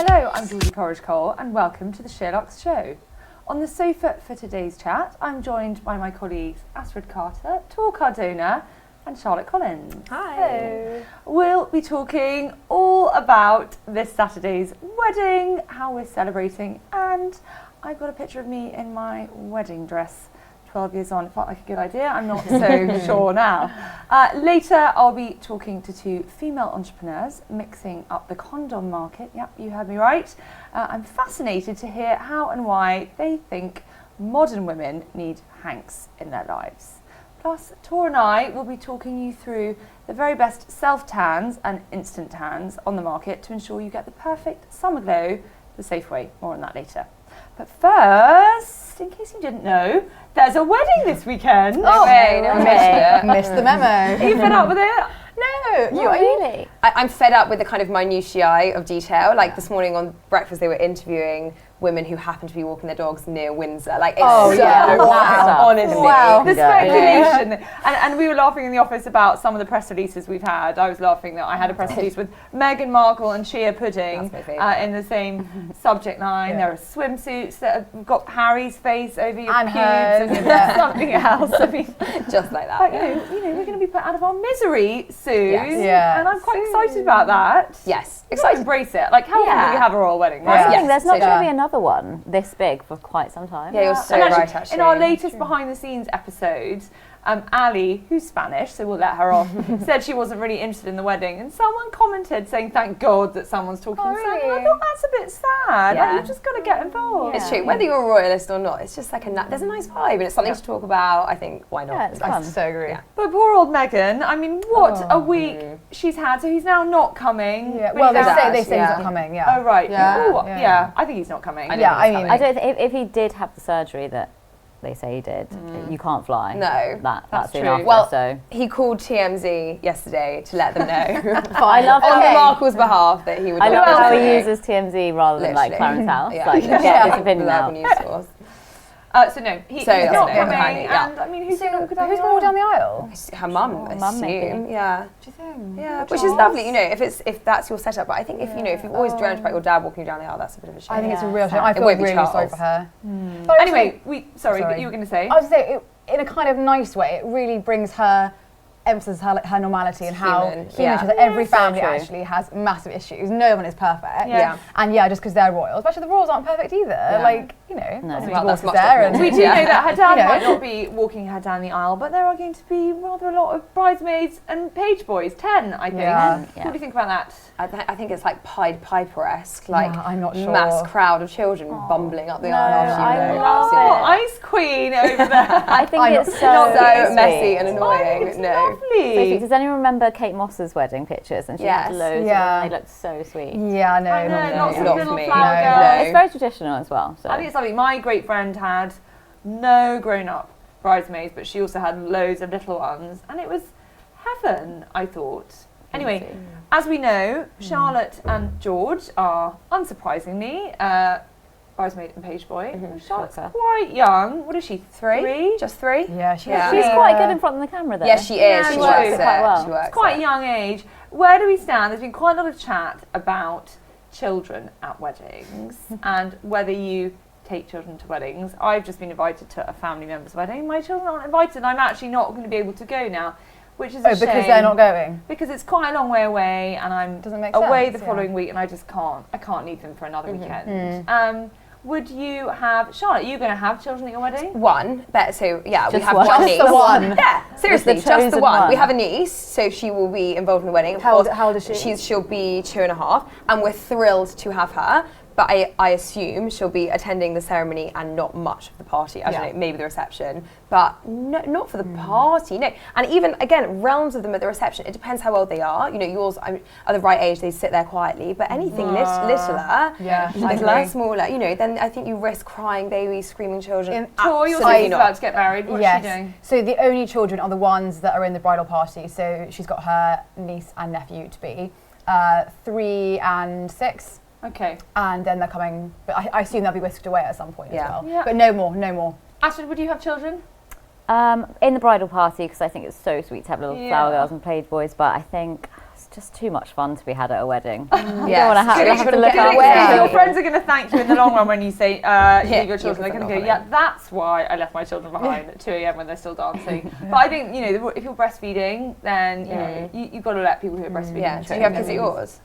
Hello, I'm Georgie Coleridge Cole and welcome to the SheerLuxe Show. On the sofa for today's chat, I'm joined by my colleagues Astrid Carter, Cardona and Charlotte Collins. Hi. Hello. We'll be talking all about this Saturday's wedding, how we're celebrating, and I've got a picture of me in my wedding dress. 12 years on, it felt like a good idea. I'm not so sure now. Later, I'll be talking to two female entrepreneurs mixing up the condom market. Yep, you heard me right. I'm fascinated to hear how and why they think modern women need Hanx in their lives. Plus, Tor and I will be talking you through the very best self-tans and instant tans on the market to ensure you get the perfect summer glow the safe way. More on that later. But first, in case you didn't know, there's a wedding this weekend. Oh, missed the memo. Are you fed up with it? No, really. I'm fed up with the kind of minutiae of detail. Like this morning on breakfast, they were interviewing women who happen to be walking their dogs near Windsor. Like, it's honestly. Wow. The speculation. And we were laughing in the office about some of the press releases we've had. I was laughing that I had a press release with Meghan Markle and Sheer Pudding in the same subject line. Yeah. There are swimsuits that have got Harry's face over your pubes and something else. I mean, just like that. But, you know, we're going to be put out of our misery soon. Yes. Yeah. And I'm quite excited about that. Yes. Excited to embrace it. Like, how often do we have a royal wedding? Right? I think there's not going to be another one this big for quite some time. Yeah, you're so right, actually. In our latest behind the scenes episode, Ali, who's Spanish, so we'll let her off, said she wasn't really interested in the wedding, and someone commented saying, "Thank God that someone's talking." And I thought that's a bit sad. Yeah. Like, you've just got to get involved. It's true. Whether you're a royalist or not, it's just like there's a nice vibe, and it's something to talk about. I think why not? Yeah, it's fun. I so agree. Yeah. But poor old Meghan. I mean, what a week she's had. So he's now not coming. Yeah. Well, they say he's not coming. Yeah. Oh right. Yeah. Yeah. I think he's not coming. I don't. If he did have the surgery that they say he did, you can't fly. No, that's true. After, well, so he called TMZ yesterday to let them know. I love on the Markles' behalf that he would. I love how he uses TMZ rather than like Clarence House. Yeah. Like get his opinion out. News source. So no, he's not coming. And I mean, who's going to walk down the aisle? Her mum, I assume. Yeah. Do you think? Yeah, which is lovely. You know, if that's your setup. But I think if you've always dreamt about your dad walking you down the aisle, that's a bit of a shame. I think it's a real shame. I feel really sorry for her. But anyway, sorry, you were going to say. I was going to say, in a kind of nice way, it really brings her. Emphasizes her normality and how human she is. Every family actually has massive issues. No one is perfect. Yeah. And just because they're royals, but actually the royals aren't perfect either. Yeah. Like, you know, that's much there. And we do know that her dad might not be walking her down the aisle, but there are going to be rather a lot of bridesmaids and page boys. 10, I think. Yeah. What do you think about that? I think it's like Pied Piper-esque, like I'm not sure. mass crowd of children bumbling up the aisle. I love it. Ice Queen over there. I think it's so messy and annoying. It's lovely. Does anyone remember Kate Moss's wedding pictures? And she had loads of them. They looked so sweet. Yeah, no, lots of not little for me. flower No. girls. It's very traditional as well. So. I think it's lovely. My great friend had no grown-up bridesmaids, but she also had loads of little ones, and it was heaven, I thought. Anyway, as we know, Charlotte and George are, unsurprisingly, bridesmaid and page boy. Charlotte's quite young. What is she, 3? Just 3? Yeah, she's quite good in front of the camera though. Yes, she is. Yeah, she works it quite well. She works it's quite a young age. Where do we stand? There's been quite a lot of chat about children at weddings and whether you take children to weddings. I've just been invited to a family member's wedding. My children aren't invited. I'm actually not going to be able to go now, which is a shame. Because they're not going? Because it's quite a long way away and I'm away the following week and I just can't. I can't leave them for another weekend. Would you have, Charlotte, are you going to have children at your wedding? One, but we have one. one niece. Just the one. Yeah, seriously, just the one. We have a niece, so she will be involved in the wedding. How old is she? She'll be 2.5, and we're thrilled to have her. But I assume she'll be attending the ceremony and not much of the party. I don't know, maybe the reception, but no, not for the party. No, and even again, realms of them at the reception. It depends how old they are. You know, yours are the right age; they sit there quietly. But anything littler, smaller, you know, then I think you risk crying babies, screaming children. Tor, your sister's about to get married. What's she doing? So the only children are the ones that are in the bridal party. So she's got her niece and nephew to be 3 and 6. Okay. And then they're coming, but I assume they'll be whisked away at some point as well. Yeah. But no more. Astrid, would you have children? In the bridal party, because I think it's so sweet to have little flower girls and page boys, but I think It's just too much fun to be had at a wedding. Yes. You don't want to have to look away. after. Your friends are going to thank you in the long run when you say leave your children. They're going to go, yeah, that's why I left my children behind at 2 a.m. when they're still dancing. But I think, if you're breastfeeding, then you've got to let people who are breastfeeding. Yeah. Do you have kids at yours?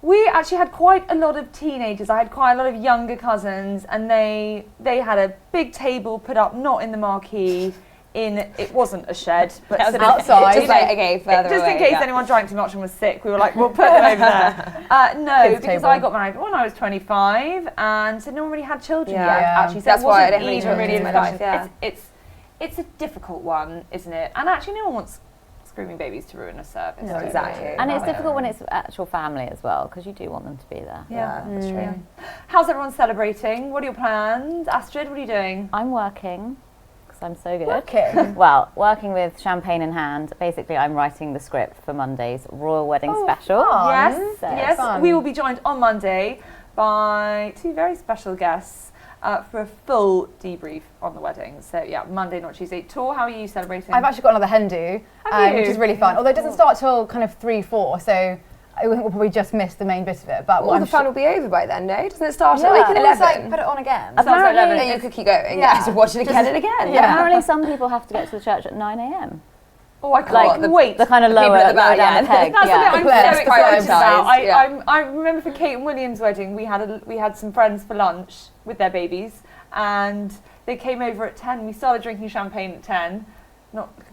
We actually had quite a lot of teenagers. I had quite a lot of younger cousins, and they had a big table put up, not in the marquee. It wasn't a shed, but sort of outside. Just like, okay, further just away, in case anyone drank too much and was sick, we were like, we'll put them over there. No, Kids because table. I got married when I was 25, and so no one really had children yet. Yeah. Actually, so That's it why I wasn't didn't even have really any a children in my discussion. life, It's a difficult one, isn't it? And actually, no one wants screaming babies to ruin a service. No, exactly. And it's difficult when it's actual family as well, because you do want them to be there. Yeah, that's true. Yeah. How's everyone celebrating? What are your plans? Astrid, what are you doing? I'm working, because I'm so good. Working? Well, working with champagne in hand. Basically, I'm writing the script for Monday's Royal Wedding Special. Yes, So yes. fun. We will be joined on Monday by two very special guests for a full debrief on the wedding. So yeah, Monday, not Tuesday. Tor, how are you celebrating? I've actually got another hen do, Have which you? is really fun. Although it doesn't start till kind of 3-4, so I think we'll probably just miss the main bit of it. But All the fun will be over by then, no? Doesn't it start at we like can 11? always put it on again. Apparently- No, you could keep going. Yeah, just watch it again and again. Yeah. Apparently, some people have to get to the church at 9 a.m. Oh, I can't wait. The kind of people lower, at the back, lower down yeah. the peg. That's yeah. the bit Let's I'm so excited about. prioritise, yeah. I remember for Kate and William's wedding, we had some friends for lunch with their babies, and they came over at 10. We started drinking champagne at 10.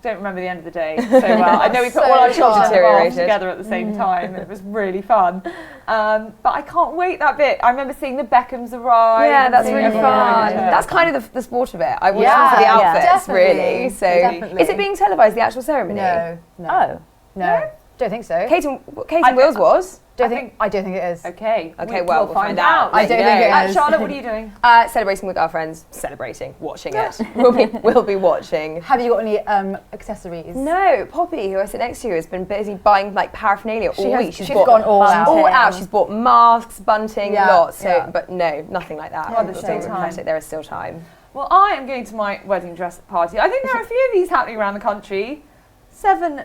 Don't remember the end of the day so well. I know we put all our children in the bath together at the same time. It was really fun. But I can't wait that bit. I remember seeing the Beckhams arrive. Yeah, and that's seeing really everyone fun. in church. That's kind of the sport of it. I watched Yeah, for the yeah, outfits, definitely, really. So, definitely. is it being televised, the actual ceremony? No. Oh. Don't think so. Kate and Will's was. I don't think it is. Okay. Okay, well, we'll find out. I don't think it is. Charlotte, what are you doing? Celebrating with our friends. Watching it. We'll be watching. Have you got any accessories? No, Poppy, who I sit next to, has been busy buying like paraphernalia all week. She's gone all out. All out. She's bought masks, bunting, lots. So, yeah. but no, nothing like that. Oh, there's Still still time. pathetic. There is still time. Well, I am going to my wedding dress party. I think there are a few of these happening around the country. 7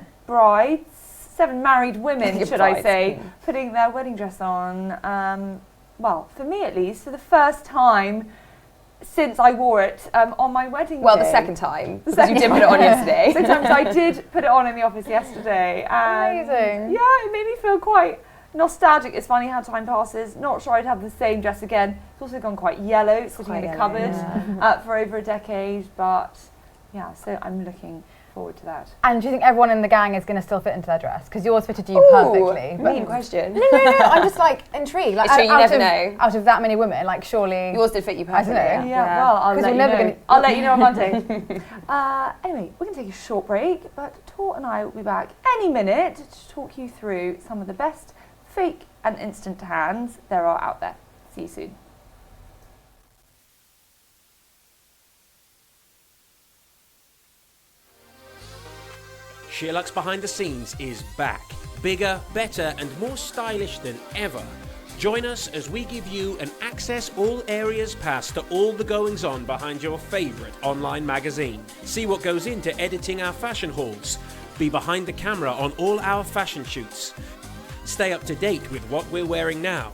married women, should I say, putting their wedding dress on. Well, for me at least, for the first time since I wore it on my wedding Well, day. the second time, because you did put it on yesterday. Sometimes I did put it on in the office yesterday. And Amazing. Yeah, it made me feel quite nostalgic. It's funny how time passes. Not sure I'd have the same dress again. It's also gone quite yellow. It's sitting in the cupboard for over a decade. But yeah, so I'm looking forward to that. And do you think everyone in the gang is going to still fit into their dress? Because yours fitted you perfectly. Mean question. No, I'm just like intrigued. Like, It's true, you never know. Out of that many women, like surely. Yours did fit you I don't perfectly. know. Yeah, well, I'll 'Cause let we're you never know. gonna- I'll let you know on Monday. Anyway, we're going to take a short break, but Tor and I will be back any minute to talk you through some of the best fake and instant tans there are out there. See you soon. SheerLuxe Behind the Scenes is back. Bigger, better and more stylish than ever. Join us as we give you an access all areas pass to all the goings on behind your favourite online magazine. See what goes into editing our fashion hauls. Be behind the camera on all our fashion shoots. Stay up to date with what we're wearing now.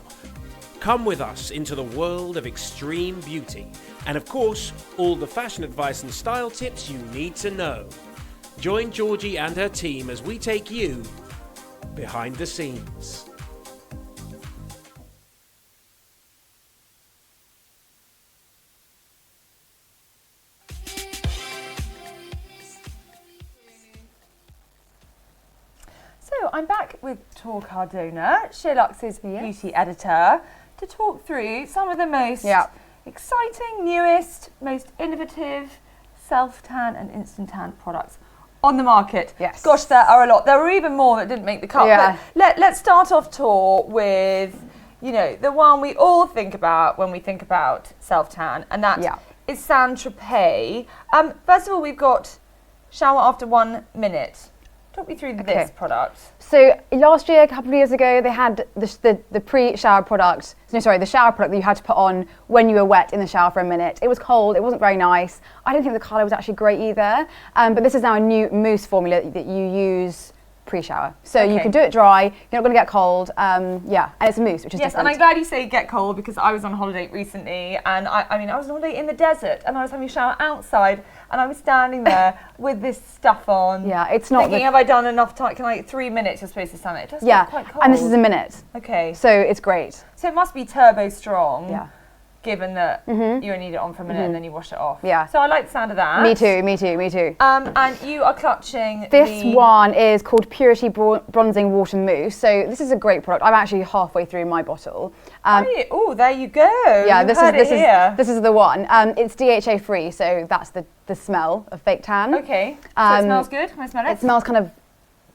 Come with us into the world of extreme beauty. And of course, all the fashion advice and style tips you need to know. Join Georgie and her team as we take you behind the scenes. So I'm back with Tor Cardona, SheerLuxe's beauty editor, to talk through some of the most exciting, newest, most innovative self-tan and instant tan products on the market. Yes. Gosh, there are a lot. There were even more that didn't make the cut. Yeah. But let's start off, Tor, with, the one we all think about when we think about self-tan, and that is Tropez. First of all, we've got shower after 1 minute. Talk me through this product. So last year, a couple of years ago, they had the pre-shower product. The shower product that you had to put on when you were wet in the shower for a minute. It was cold. It wasn't very nice. I didn't think the colour was actually great either. But this is now a new mousse formula that you use pre-shower. So you can do it dry, you're not going to get cold, and it's a mousse, which is Yes, different. and I'm glad you say get cold because I was on holiday recently and I was on holiday in the desert and I was having a shower outside and I was standing there with this stuff on. Yeah, it's not thinking, have I done enough time? Can I, 3 minutes you're supposed to stand it? It does get quite cold. And this is a minute. Okay. So it's great. So it must be turbo strong. Yeah. Given that you only need it on for a minute and then you wash it off. Yeah. So I like the sound of that. Me too. And you are clutching This one is called Purity Bronzing Water Mousse. So this is a great product. I'm actually halfway through my bottle. Oh, there you go. Yeah, this is the one. It's DHA free, so that's the smell of fake tan. Okay. So it smells good. Can I smell it? It smells kind of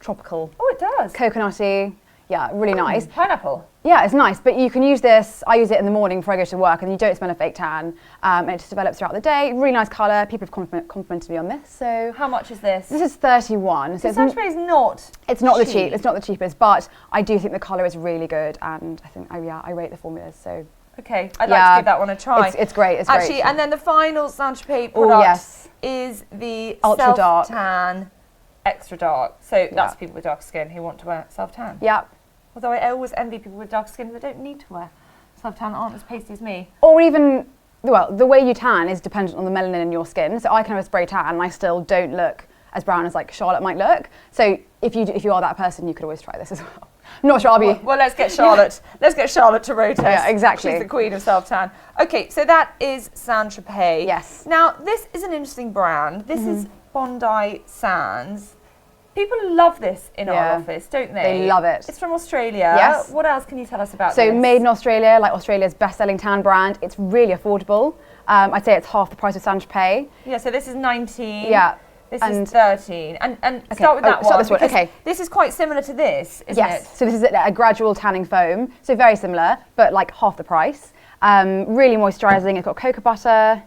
tropical. Oh, it does. Coconutty. Yeah, really nice. Pineapple. Yeah, it's nice, but you can use this. I use it in the morning before I go to work, and you don't smell a fake tan. And it just develops throughout the day. Really nice colour. People have complimented me on this. So how much is this? This is 31. So Sunshimmer is not. It's not cheap. It's not the cheapest, but I do think the colour is really good, and I think I rate the formulas. So okay, I'd like to give that one a try. It's great. It's actually, great. and then the final Sunshimmer product is the Ultra Dark Tan Extra Dark. So that's people with dark skin who want to wear self tan. Yeah. Although I always envy people with dark skin that don't need to wear self tan, aren't as pasty as me. Or even, well, the way you tan is dependent on the melanin in your skin. So I can have a spray tan and I still don't look as brown as like Charlotte might look. So if you are that person, you could always try this as well. I'm not sure I'll be. Well, let's get Charlotte. Let's get Charlotte to rotate. Yeah, exactly. She's the queen of self tan. Okay, so that is Saint-Tropez. Yes. Now this is an interesting brand. This is Bondi Sands. People love this in our office, don't they? They love it. It's from Australia. Yes. What else can you tell us about this? So made in Australia, like Australia's best-selling tan brand. It's really affordable. I'd say it's half the price of Saint-Tropez. Yeah, so this is 19. Yeah. This is 13. And start with that one. Start this one, okay. This is quite similar to this, isn't it? Yes, so this is a gradual tanning foam. So very similar, but like half the price. Really moisturising. It's got cocoa butter.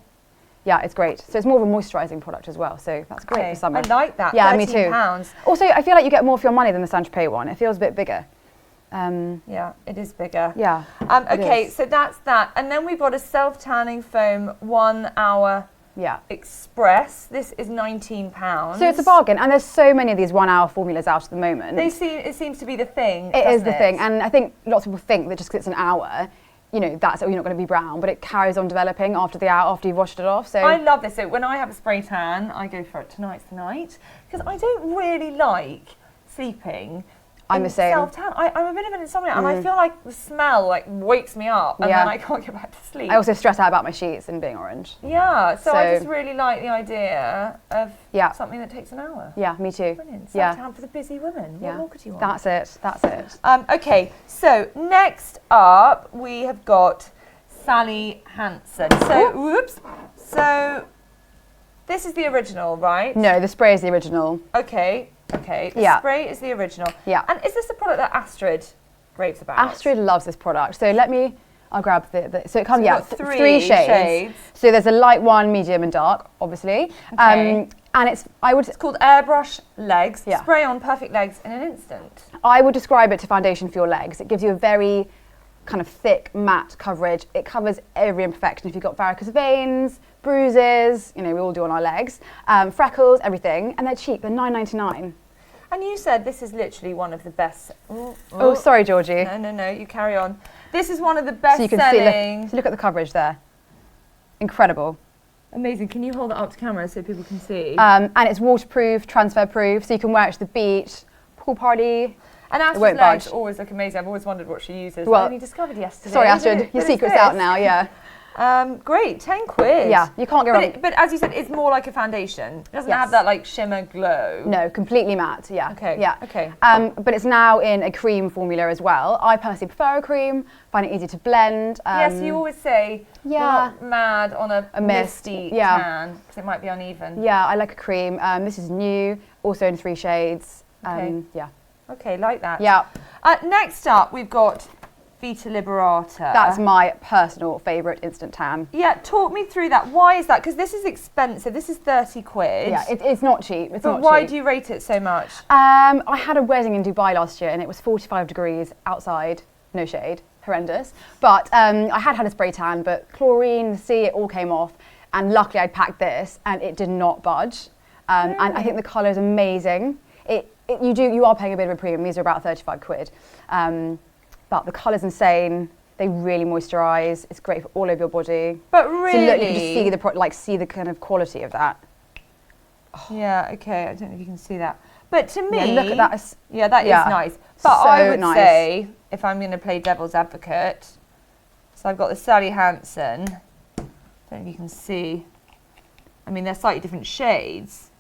Yeah, it's great. So it's more of a moisturising product as well. So that's great for summer. I like that. Yeah, me too. £13. Also, I feel like you get more for your money than the Saint-Tropez one. It feels a bit bigger. Yeah, it is bigger. Yeah. Okay, so that's that. And then we've got a self-tanning foam 1 hour express. This is £19. So it's a bargain. And there's so many of these 1 hour formulas out at the moment. It seems to be the thing. It is the thing. And I think lots of people think that just because it's an hour, you know, that's you're not going to be brown, but it carries on developing after the hour, after you've washed it off. So I love this. So when I have a spray tan, I go for it tonight's the night because I don't really like sleeping. I'm the same. Self-tan. I'm a bit of an insomniac and I feel like the smell like wakes me up and then I can't get back to sleep. I also stress out about my sheets and being orange. Yeah, so I just really like the idea of something that takes an hour. Yeah, me too. Brilliant. Self-tan for the busy woman. What more could you want? That's it. Okay, so next up we have got Sally Hansen. So this is the original, right? No, the spray is the original. Okay. The spray is the original. Yeah. And is this the product that Astrid raves about? Astrid loves this product. So I'll grab so it comes, three shades. So there's a light one, medium and dark, obviously. Okay. And it's called Airbrush Legs. Yeah. Spray on perfect legs in an instant. I would describe it to foundation for your legs. It gives you a very kind of thick, matte coverage. It covers every imperfection. If you've got varicose veins, bruises, you know, we all do on our legs, freckles, everything. And they're cheap, they're $9.99. And you said this is literally one of the best. Oh, sorry, Georgie. No, you carry on. This is one of the best so you can selling. See, look at the coverage there. Incredible. Amazing. Can you hold it up to camera so people can see? And it's waterproof, transfer proof, so you can wear it to the beach, pool party. And Astrid's legs always look amazing. I've always wondered what she uses. Well, I only discovered yesterday. Sorry, Astrid, your secret's out now, yeah. Great, £10. Yeah, you can't go wrong. But as you said, it's more like a foundation. It doesn't have that like shimmer glow. No, completely matte, yeah. Okay, yeah. Okay. But it's now in a cream formula as well. I personally prefer a cream, find it easy to blend. Yes, you always say you're not mad on a misty tan, because it might be uneven. Yeah, I like a cream. This is new, also in 3 shades. Yeah. Okay, like that. Yeah. Next up, we've got Vita Liberata. That's my personal favourite instant tan. Yeah, talk me through that. Why is that? Because this is expensive. This is £30. Yeah, it's not cheap. But why do you rate it so much? I had a wedding in Dubai last year and it was 45 degrees outside, no shade, horrendous. But I had a spray tan, but chlorine, the sea, it all came off. And luckily I'd packed this and it did not budge. And I think the colour is amazing. You are paying a bit of a premium. These are about 35 quid. But the colour's insane. They really moisturise. It's great for all over your body. But really, so look, you can just see the kind of quality of that. Yeah. Okay. I don't know if you can see that. But to me, Yeah, look at that. Yeah, that is nice. But So I would nice. say, if I'm going to play devil's advocate, so I've got the Sally Hansen. I don't know if you can see. I mean, they're slightly different shades,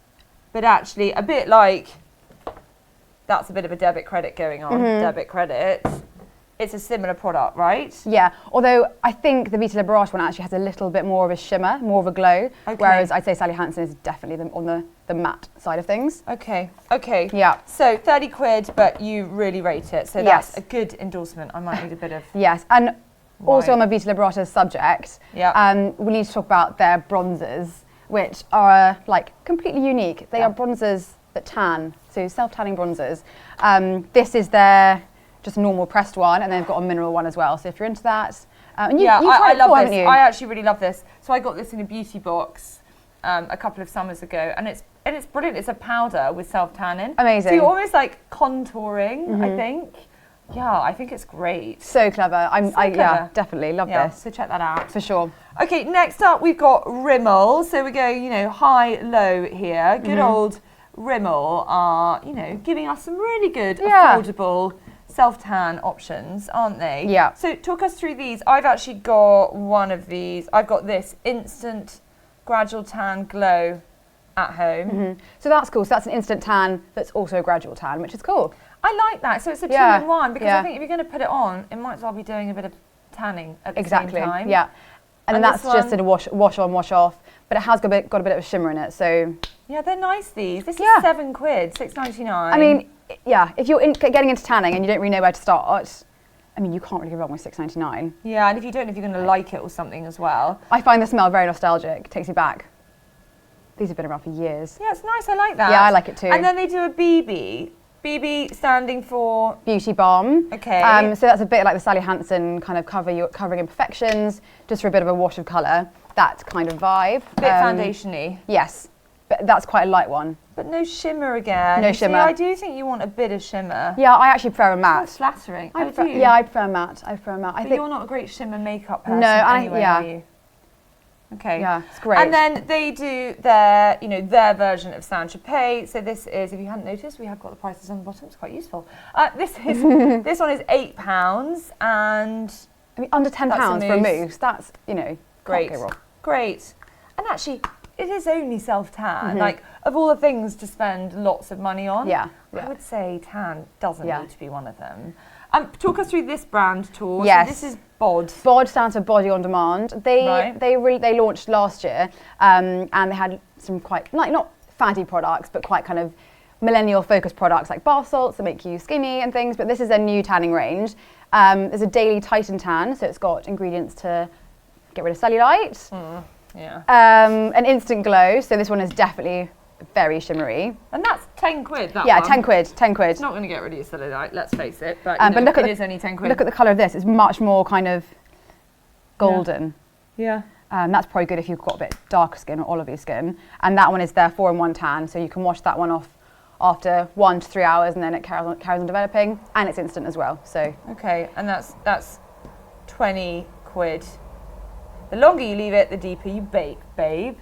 but actually a bit like, that's a bit of a debit credit going on, debit credit. It's a similar product, right? Yeah, although I think the Vita Liberace one actually has a little bit more of a shimmer, more of a glow, whereas I'd say Sally Hansen is definitely on the matte side of things. Okay. Yeah. So 30 quid, but you really rate it. So that's a good endorsement. I might need a bit of... Yes, and also on the Vita Liberace subject, we need to talk about their bronzers, which are like completely unique. They are bronzers that tan, so self-tanning bronzers. This is their just a normal pressed one, and they've got a mineral one as well. So if you're into that, and I love this. You? I actually really love this. So I got this in a beauty box a couple of summers ago, and it's brilliant. It's a powder with self-tanning. Amazing. So you're almost like contouring, I think. Yeah, I think it's great. So clever. Clever. Yeah, definitely love this. So check that out. For sure. Okay, next up we've got Rimmel. So we're going, high, low here. Good old Rimmel are, giving us some really good, affordable self-tan options, aren't they? Yeah. So talk us through these. I've actually got one of these. I've got this Instant Gradual Tan Glow at home. So that's cool. So that's an instant tan that's also a gradual tan, which is cool. I like that. So it's a two-in-one, because I think if you're going to put it on, it might as well be doing a bit of tanning at the same time. Yeah. And then that's just a wash on, wash off, but it has got a bit of a shimmer in it. So yeah, they're nice. These. This is £7, £6.99. I mean, if you're getting into tanning and you don't really know where to start, I mean, you can't really go wrong with £6.99. Yeah, and if you don't know if you're going to like it or something as well. I find the smell very nostalgic. It takes you back. These have been around for years. Yeah, it's nice. I like that. Yeah, I like it too. And then they do a BB. BB standing for Beauty Balm. Okay. So that's a bit like the Sally Hansen kind of covering imperfections, just for a bit of a wash of colour. That kind of vibe. Bit foundation-y. Yes, but that's quite a light one. But no shimmer again. No shimmer. See, I do think you want a bit of shimmer. Yeah, I actually prefer a matte. That's flattering. I prefer matte. I think you're not a great shimmer makeup person. No, anyway, are you? Okay. Yeah, it's great. And then they do their, their version of Tropez. So this is, if you hadn't noticed, we have got the prices on the bottom. It's quite useful. This one is £8, and I mean, under £10 for a mousse. That's great. Can't go wrong. Great. And actually, it is only self-tan. Like, of all the things to spend lots of money on, I would say tan doesn't need to be one of them. Talk us through this brand, Tor. Yes. So this is Bod. Bod stands for Body on Demand. They launched last year, and they had some quite not faddy products, but quite kind of millennial focused products like bath salts that make you skinny and things. But this is their new tanning range. There's a daily Titan tan, so it's got ingredients to get rid of cellulite. An instant glow, so this one is definitely very shimmery. And that's £10, that one. Yeah, £10. £10. It's not going to get rid of your cellulite, let's face it. But, look at it is only £10. Look at the colour of this. It's much more kind of golden. Yeah. That's probably good if you've got a bit darker skin or olivey skin. And that one is their 4-in-1 tan, so you can wash that one off after 1 to 3 hours, and then it carries on developing, and it's instant as well. So okay, and that's £20. The longer you leave it, the deeper you bake, babe.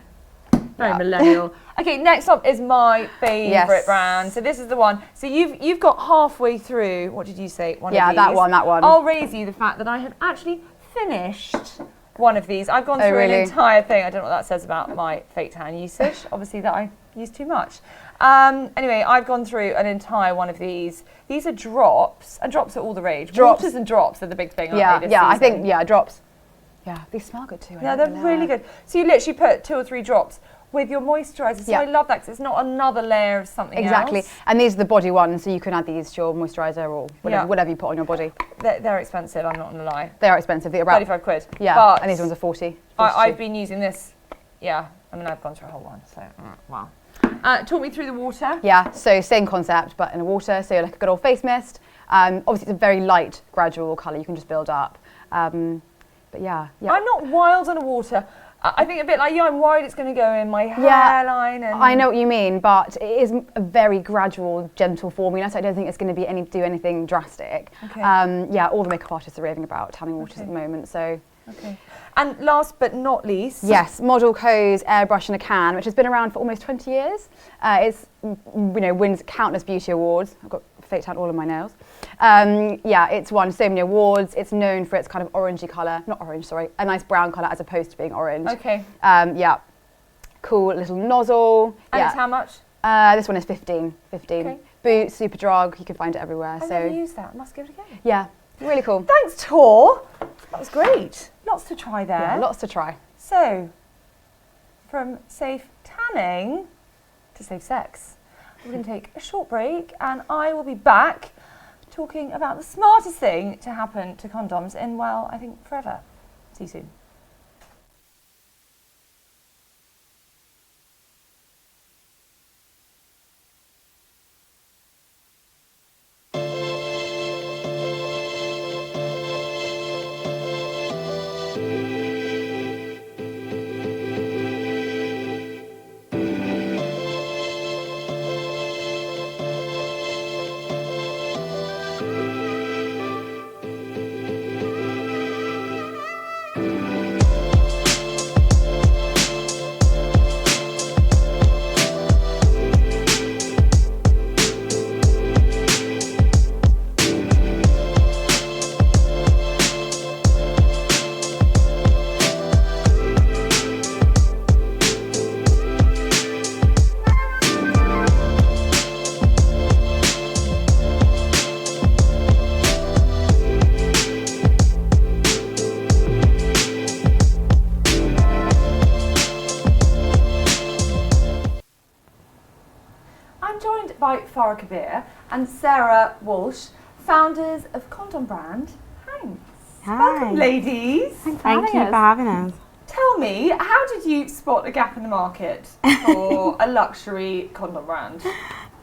Very millennial. Okay, next up is my favourite brand. So this is the one. So you've got halfway through. What did you say? One of these. That one. I'll raise you the fact that I have actually finished one of these. I've gone through an entire thing. I don't know what that says about my fake tan usage. Obviously, that I use too much. Anyway, I've gone through an entire one of these. These are drops, and drops are all the rage. Waters and drops are the big thing, aren't they? I think drops. Yeah, they smell good too. Yeah, they're really good. So you literally put 2 or 3 drops with your moisturiser. So I love that because it's not another layer of something else. Exactly. And these are the body ones, so you can add these to your moisturiser or whatever you put on your body. They're expensive, I'm not going to lie. They are expensive. They're about £35. Yeah, but and these ones are 40. I've been using this, I've gone through a whole one, so wow. Talk me through the water. Yeah, so same concept, but in a water, so like a good old face mist. Obviously it's a very light, gradual colour, you can just build up. But yeah. I'm not wild on a water. I think a bit like you, I'm worried it's going to go in my hairline. And I know what you mean, but it is a very gradual, gentle formula, so I don't think it's going to be do anything drastic. Okay. Yeah, all the makeup artists are raving about tanning waters at the moment, so. Okay. And last but not least. Yes, ModelCo's Airbrush in a Can, which has been around for almost 20 years. It's, wins countless beauty awards. I've got faked out all of my nails. Yeah, it's won so many awards. It's known for its kind of orangey colour, not orange, sorry, a nice brown colour as opposed to being orange. Okay. Yeah, cool little nozzle. And yeah. it's how much? This one is 15. Okay. Boots, super drug, you can find it everywhere. I've never used that, must give it a go. Yeah, really cool. Thanks, Tor. That was great. Lots to try there. Yeah, lots to try. So, from safe tanning to safe sex, we're going to take a short break and I will be back talking about the smartest thing to happen to condoms in, well, I think forever. See you soon. By Farah Kabir and Sarah Walsh, founders of condom brand Hanx. Hi. Welcome, ladies. Thank you for having us. Tell me, how did you spot a gap in the market for a luxury condom brand?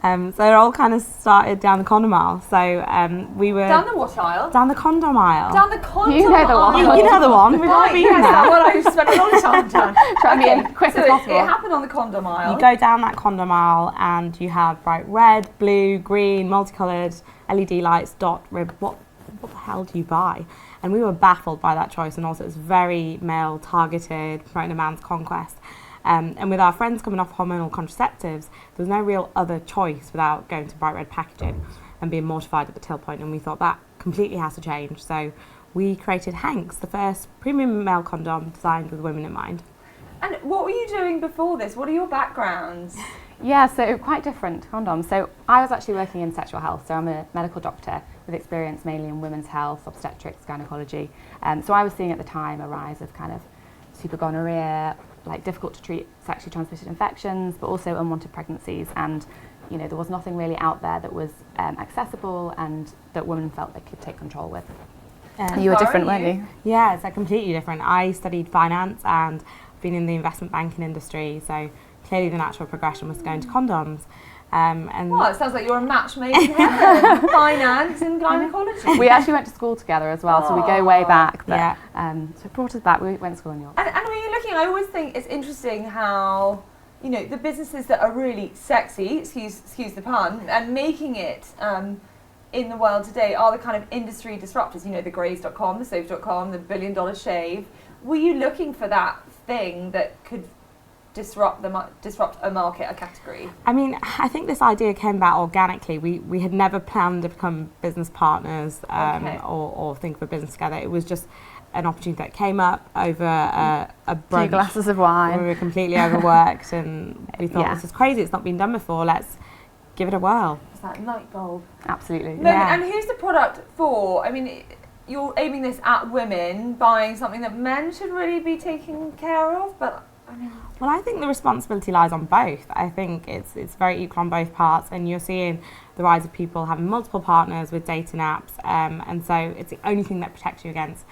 So it all kind of started down the condom aisle. So we were Down the what aisle? down the condom aisle. Down the condom You know the one. aisle. You know the one. We've all Right, been yes, there. that one I spent a long time down. Try and be as quick so as possible. it happened on the condom aisle. You go down that condom aisle and you have bright red, blue, green, multicoloured LED lights, dot, rib. What the hell do you buy? And we were baffled by that choice, and also it's very male targeted, promoting a man's conquest. And with our friends coming off hormonal contraceptives, there was no real other choice without going to bright red packaging and being mortified at the till point, and we thought that completely has to change. So we created Hanx, the first premium male condom designed with women in mind. And what were you doing before this? What are your backgrounds? Yeah, so quite different condoms. So I was actually working in sexual health, so I'm a medical doctor with experience mainly in women's health, obstetrics, gynecology. So I was seeing at the time a rise of kind of super gonorrhea, like difficult to treat sexually transmitted infections, but also unwanted pregnancies. And you know, there was nothing really out there that was accessible and that women felt they could take control with. You were Farah, different, you? weren't you? Yeah, it's completely different. I studied finance and been in the investment banking industry, so clearly the natural progression was to go into condoms. And Well, it sounds like you're a match made in heaven. Finance and gynecology. We actually went to school together as well, so we go way back. But, Yeah. so it brought us back. We went to school in York. And were you looking, I always think it's interesting how, you know, the businesses that are really sexy, excuse the pun, and making it in the world today are the kind of industry disruptors, you know, the Grays.com, the Soap.com, the $1 billion shave. Were you looking for that thing that could disrupt a market, a category? I mean, I think this idea came about organically. We had never planned to become business partners Okay. or think of a business together. It was just an opportunity that came up over a brunch. 2 glasses of wine. We were completely overworked and we thought, Yeah. this is crazy, it's not been done before, let's give it a whirl. It's that light bulb. Absolutely. Moment. Yeah. And who's the product for? I mean, you're aiming this at women buying something that men should really be taking care of, but I mean... Well, I think the responsibility lies on both. I think it's very equal on both parts, and you're seeing the rise of people having multiple partners with dating apps, and so it's the only thing that protects you against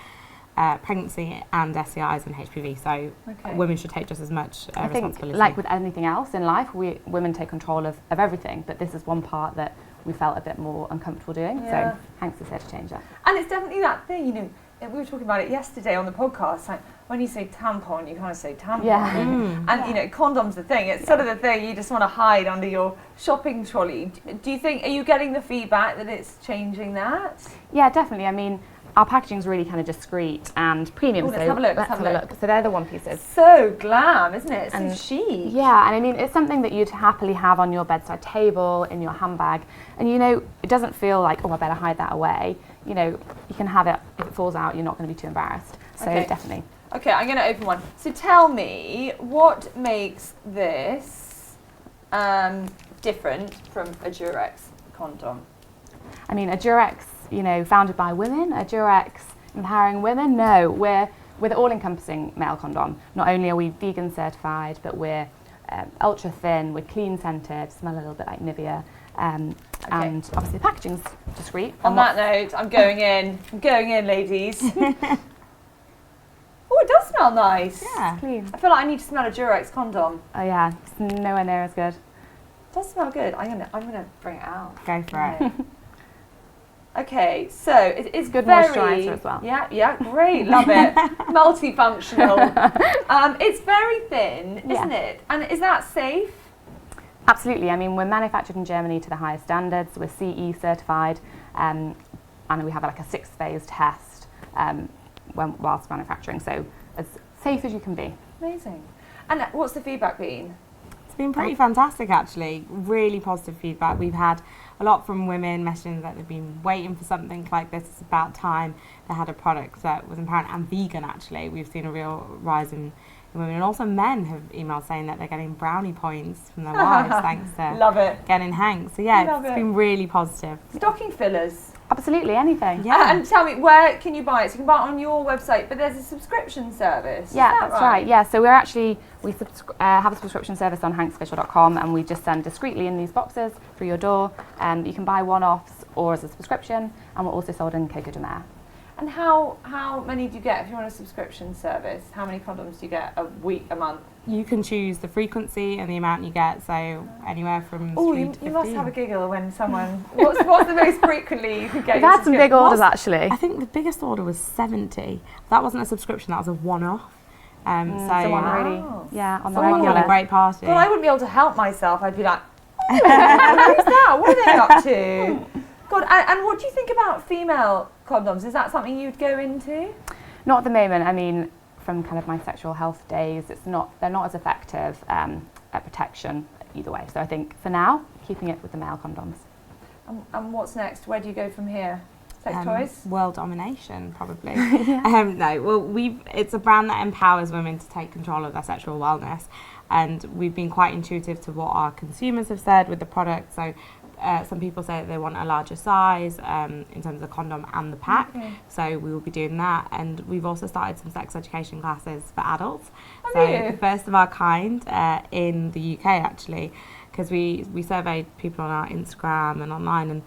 pregnancy and STIs and HPV. So Okay. women should take just as much I think, responsibility. like with anything else in life, women take control of everything, but this is one part that we felt a bit more uncomfortable doing. Yeah. So Hanx is here to change that. And it's definitely that thing, you know, we were talking about it yesterday on the podcast. Like when you say tampon, you kind of say tampon, Yeah. and you know, condom's the thing. It's sort of the thing you just want to hide under your shopping trolley. Do you think? Are you getting the feedback that it's changing that? Yeah, definitely. I mean, our packaging's really kind of discreet and premium. Oh, let's so have a look, Let's have a look. So they're the one pieces. So glam, isn't it? So And- chic. Yeah, and I mean, it's something that you'd happily have on your bedside table, in your handbag. And you know, it doesn't feel like, oh, I better hide that away. You know, you can have it, if it falls out, you're not going to be too embarrassed. So Okay. definitely. Okay, I'm going to open one. So tell me, what makes this different from a Durex condom? I mean, a Durex, you know, founded by women, a Durex empowering women. No, we're the all-encompassing male condom. Not only are we vegan certified, but we're ultra thin, we're clean scented, smell a little bit like Nivea, and obviously the packaging's discreet. On that note, I'm going in. I'm going in, ladies. Oh, it does smell nice. Yeah. Clean. I feel like I need to smell a Durex condom. Oh yeah, it's nowhere near as good. It does smell good. I'm gonna bring it out. Go for it. Okay, so it's Good very, moisturiser as well. Yeah, great, love it. Multifunctional. It's very thin, isn't Yeah. it? And is that safe? Absolutely. I mean, we're manufactured in Germany to the highest standards. We're CE certified, and we have like a 6-phase test whilst manufacturing. So as safe as you can be. Amazing. And what's the feedback been? It's been pretty fantastic, actually. Really positive feedback. We've had a lot from women messaging that they've been waiting for something like this. It's about time they had a product that was empowering and vegan, actually. We've seen a real rise in women. And also men have emailed saying that they're getting brownie points from their wives thanks to Love it. getting Hanx. So yeah, Love it's it. been really positive. Stocking fillers. Absolutely, anything. Yeah. And tell me, where can you buy it? So you can buy it on your website, but there's a subscription service. Is Yeah, that that's right. Yeah, so we have a subscription service on hanxofficial.com, and we just send discreetly in these boxes through your door. You can buy one-offs or as a subscription, and we're also sold in Coco de Mer. And how many do you get if you're on a subscription service? How many condoms do you get a week, a month? You can choose the frequency and the amount you get, so anywhere from Oh, 3 you, to 15. you must have a giggle when someone. What's the most frequently you could get? We've your had some big subscription? orders actually. I think the biggest order was 70. That wasn't a subscription, that was a one-off. So Someone Wow. really, yeah, on the Someone you had a regular. great party. God, I wouldn't be able to help myself. I'd be like, oh, who's that? What are they up to? God, and what do you think about female condoms? Is that something you'd go into? Not at the moment. I mean, from kind of my sexual health days, they're not as effective at protection either way. So I think for now, keeping it with the male condoms. And what's next? Where do you go from here? Sex toys? World domination, probably. No, well, it's a brand that empowers women to take control of their sexual wellness, and we've been quite intuitive to what our consumers have said with the product. So some people say that they want a larger size in terms of the condom and the pack. Okay. So we will be doing that, and we've also started some sex education classes for adults. Have So you? the first of our kind in the UK, actually, because we surveyed people on our Instagram and online, and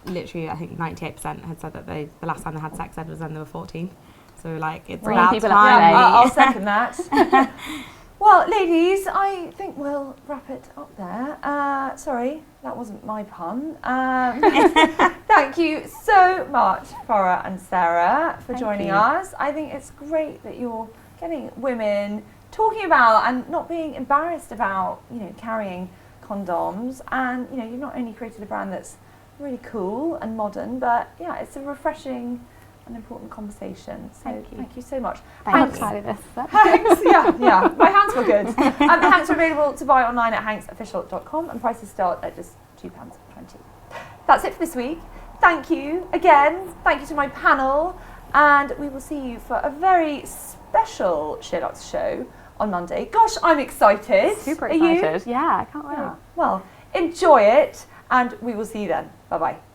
literally I think 98% had said that the last time they had sex ed was when they were 14. So like it's Bringing about people up time. to date. I'll second that. Well, ladies, I think we'll wrap it up there. Sorry, that wasn't my pun. Thank you so much, Farah and Sarah, for Thank joining you. us. I think it's great that you're getting women talking about and not being embarrassed about, carrying condoms. And, you've not only created a brand that's really cool and modern, but yeah, it's a refreshing and important conversation. So Thank you. so much. Thanks. Hanx, yeah. My hands were good. Hanx are available to buy online at hanxofficial.com, and prices start at just £2.20. That's it for this week. Thank you again. Thank you to my panel, and we will see you for a very special SheerLuxe show on Monday. Gosh, I'm excited. Super Are you? excited. Yeah, I can't wait. Yeah. Well, enjoy it, and we will see you then. Bye bye.